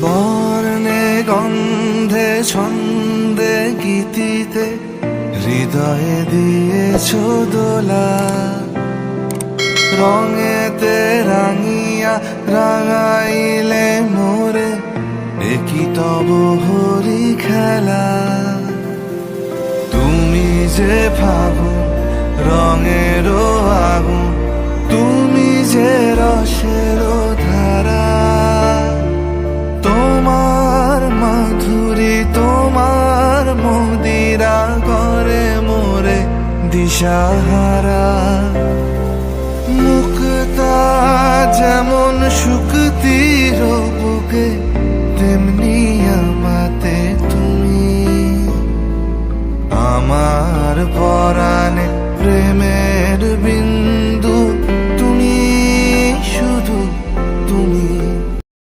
বর্ণে গন্ধে ছন্দে গীতিতে হৃদয়ে দিয়েছ দোলা, রঙেতে রাঙিয়া রাঙাইলে মোরে একই তব হরি খেলা। তুমি যে ফাগুন রঙের আগুন, তুমি যে রসের ধারা, তোমার মাধুরী তোমার মদিরা করে মোরে দিশাহারা। মুক্তা যেমন শুকতির বুকে